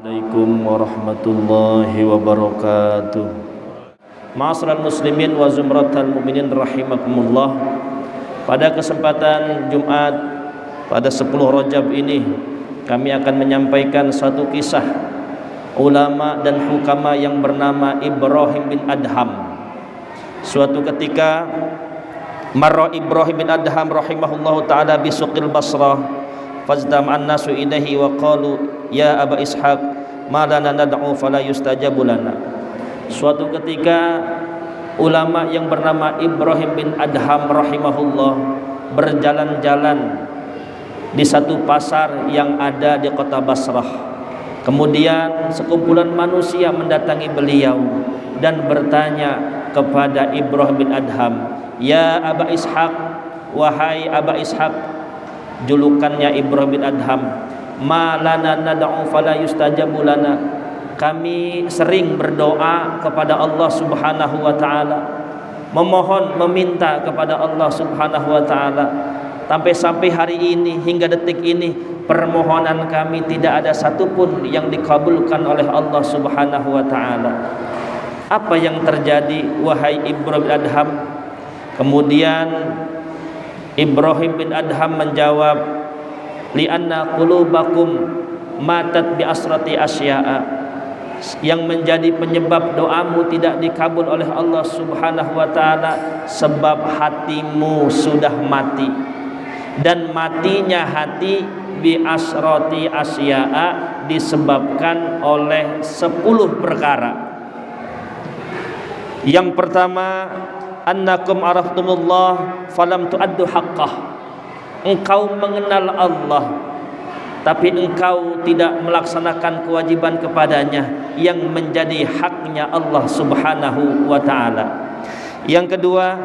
Assalamualaikum warahmatullahi wabarakatuh. Ma'asyiral muslimin wa zumratal mu'minin rahimakumullah. Pada kesempatan Jumat pada 10 Rajab ini kami akan menyampaikan satu kisah ulama dan hukama yang bernama Ibrahim bin Adham. Suatu ketika marra Ibrahim bin Adham rahimahullahu taala bisuqil Basrah fazdam'an nasu ilaihi wa qalu ya Aba Ishaq ma lana nad'u fala yustajabu lana. Suatu ketika ulama yang bernama Ibrahim bin Adham rahimahullah berjalan-jalan di satu pasar yang ada di kota Basrah. Kemudian sekumpulan manusia mendatangi beliau dan bertanya kepada Ibrahim bin Adham, ya Aba Ishaq, wahai Aba Ishaq, julukannya Ibrahim bin Adham, ma lana nad'u fala yustajabu lana. Kami sering berdoa kepada Allah Subhanahu wa taala, memohon, meminta kepada Allah Subhanahu wa taala. Sampai hari ini hingga detik ini permohonan kami tidak ada satupun yang dikabulkan oleh Allah Subhanahu wa taala. Apa yang terjadi wahai Ibrahim bin Adham? Kemudian Ibrahim bin Adham menjawab, li'anna qulubakum matat bi asrati asya'a. Yang menjadi penyebab doamu tidak dikabul oleh Allah Subhanahu wa taala sebab hatimu sudah mati, dan matinya hati bi asrati asya'a disebabkan oleh 10 perkara. Yang pertama, annakum araftumullah falam tu'addu haqqah. Engkau mengenal Allah tapi engkau tidak melaksanakan kewajiban kepadanya yang menjadi haknya Allah Subhanahu wa taala. Yang kedua,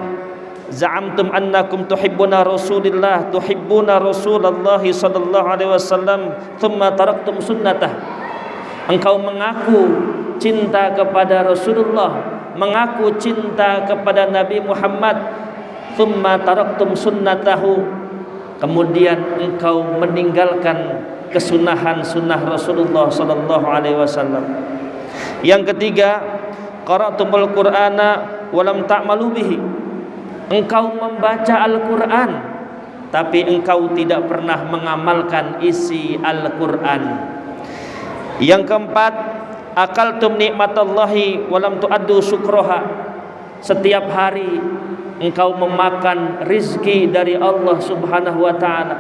za'amtum annakum tuhibbuna Rasulillah sallallahu alaihi wasallam thumma taraktum sunnatah. Engkau mengaku cinta kepada Rasulullah, mengaku cinta kepada Nabi Muhammad, thumma taraktum sunnatahu, kemudian engkau meninggalkan kesunahan-sunnah Rasulullah sallallahu alaihi wasallam. Yang ketiga, qara'tumul Qur'ana wa lam ta'malu bihi. Engkau membaca Al-Qur'an tapi engkau tidak pernah mengamalkan isi Al-Qur'an. Yang keempat, akaltum nikmatallahi wa lam tu'addu syukraha. Setiap hari engkau memakan rizki dari Allah Subhanahu wa ta'ala,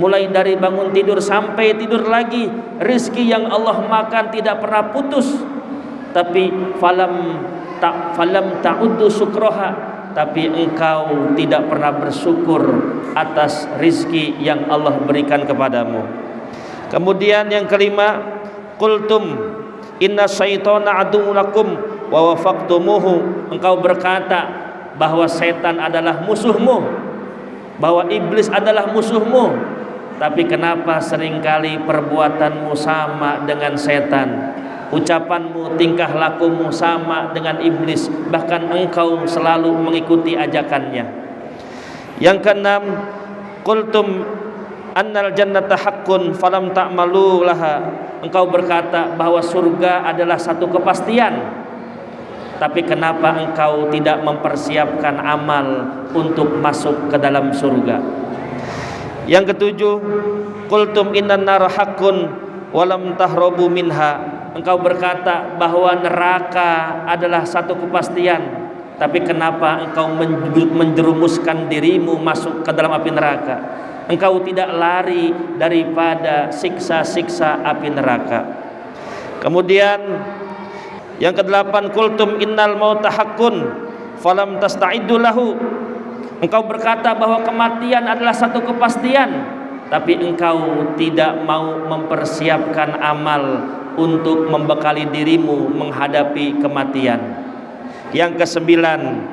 mulai dari bangun tidur sampai tidur lagi, rizki yang Allah makan tidak pernah putus. Tapi falam ta'uddu syukraha, tapi engkau tidak pernah bersyukur atas rizki yang Allah berikan kepadamu. Kemudian yang kelima, qultum inna syaitana aduwwun lakum wa wafaqtumuhu. Engkau berkata bahwa setan adalah musuhmu, bahwa iblis adalah musuhmu, tapi kenapa seringkali perbuatanmu sama dengan setan, ucapanmu, tingkah lakumu sama dengan iblis, bahkan engkau selalu mengikuti ajakannya. Yang keenam, qultum annal jannata haqqun falam ta'malu laha. Engkau berkata bahwa surga adalah satu kepastian, tapi kenapa engkau tidak mempersiapkan amal untuk masuk ke dalam surga? Yang ketujuh, qultum innan nar haqqun wa lam tahrabu minha. Engkau berkata bahwa neraka adalah satu kepastian, tapi kenapa engkau menjerumuskan dirimu masuk ke dalam api neraka? Engkau tidak lari daripada siksa-siksa api neraka. Kemudian yang kedelapan, qultum innal mauta haqqun falam tasta'iddu lahu. Engkau berkata bahwa kematian adalah satu kepastian, tapi engkau tidak mau mempersiapkan amal untuk membekali dirimu menghadapi kematian. Yang kesembilan,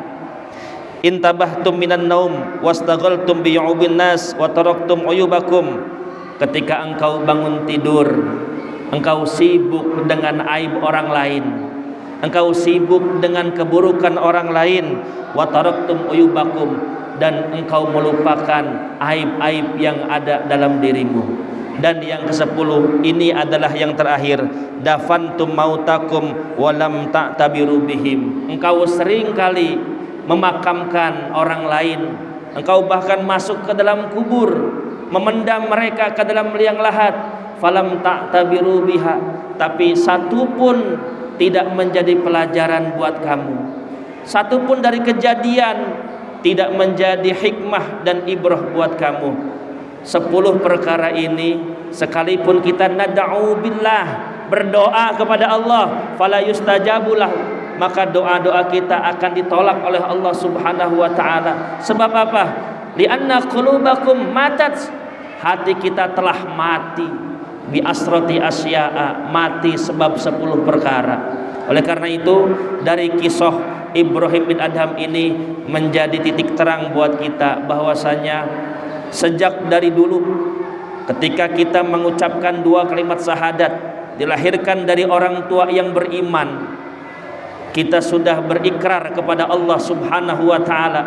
intabahtum minan naum wastaghaltum bi yu'ubin nas wa taraktum uyubakum. Ketika engkau bangun tidur, engkau sibuk dengan aib orang lain, engkau sibuk dengan keburukan orang lain, wa taraktum uyubakum, dan engkau melupakan aib-aib yang ada dalam dirimu. Dan yang ke-10 ini adalah yang terakhir, dafantum mautakum walam ta'tabiru bihim. Engkau sering kali memakamkan orang lain, engkau bahkan masuk ke dalam kubur, memendam mereka ke dalam liang lahat, falam ta'tabiru biha, tapi satu pun tidak menjadi pelajaran buat kamu, satu pun dari kejadian tidak menjadi hikmah dan ibrah buat kamu. 10 perkara ini sekalipun kita nad'u billah, berdoa kepada Allah, fala yustajabulah, maka doa-doa kita akan ditolak oleh Allah Subhanahu wa taala. Sebab apa? Lianna qulubakum matat, hati kita telah mati, bi asrati asya'a, mati sebab 10 perkara. Oleh karena itu, dari kisah Ibrahim bin Adham ini menjadi titik terang buat kita bahwasanya sejak dari dulu ketika kita mengucapkan 2 kalimat syahadat, dilahirkan dari orang tua yang beriman, kita sudah berikrar kepada Allah Subhanahu wa taala,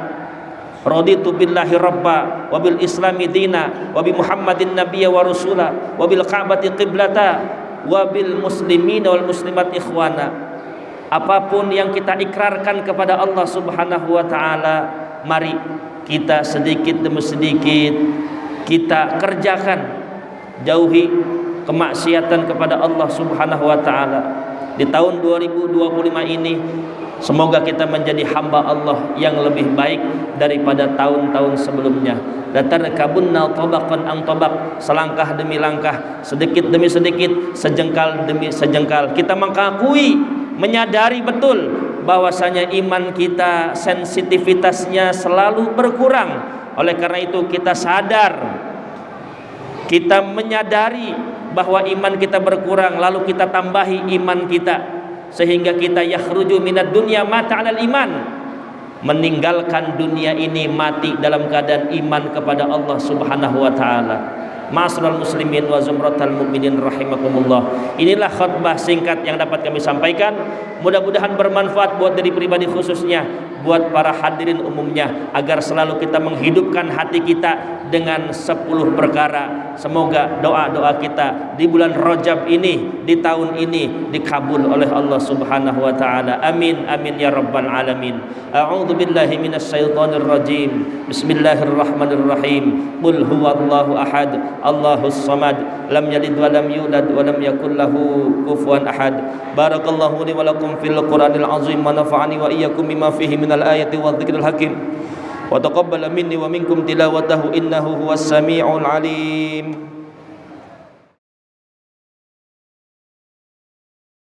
raditu billahi rabba wa bil islami dina wa bi muhammadin nabiyya wa rasula wa bil ka'bati qiblata wa bil muslimin wal muslimat ikhwana. Apapun yang kita ikrarkan kepada Allah Subhanahu wa taala, mari kita sedikit demi sedikit kita kerjakan, jauhi kemaksiatan kepada Allah Subhanahu wa taala. Di tahun 2025 ini semoga kita menjadi hamba Allah yang lebih baik daripada tahun-tahun sebelumnya. Latarkabunna tabaqan an tabaq, selangkah demi langkah, sedikit demi sedikit, sejengkal demi sejengkal, kita mengakui, menyadari betul bahwasanya iman kita sensitivitasnya selalu berkurang. Oleh karena itu kita sadar, kita menyadari bahwa iman kita berkurang, lalu kita tambahi iman kita sehingga kita yakhruju minad dunya mata 'alal iman, meninggalkan dunia ini mati dalam keadaan iman kepada Allah Subhanahu wa taala. Ma'asyiral muslimin wa zumratal mu'minin rahimakumullah. Inilah khutbah singkat yang dapat kami sampaikan. Mudah-mudahan bermanfaat buat diri pribadi khususnya, buat para hadirin umumnya, agar selalu kita menghidupkan hati kita dengan 10 perkara. Semoga doa-doa kita di bulan Rajab ini, di tahun ini dikabul oleh Allah Subhanahu wa taala. Amin amin ya rabbal alamin. A'udzu billahi minasyaitonir rajim. Bismillahirrahmanirrahim. Qul huwallahu ahad, Allahus samad, lam yalid wa lam yulad wa lam yakul lahu kufuwan ahad. Barakallahu li wa lakum fil Qur'anil azim wa nafa'ani wa iyyakum bima fihi minal ayati wadh-dhikril hakim. Wa taqabbala minni wa minkum tilawatahu innahu huwas samiul alim.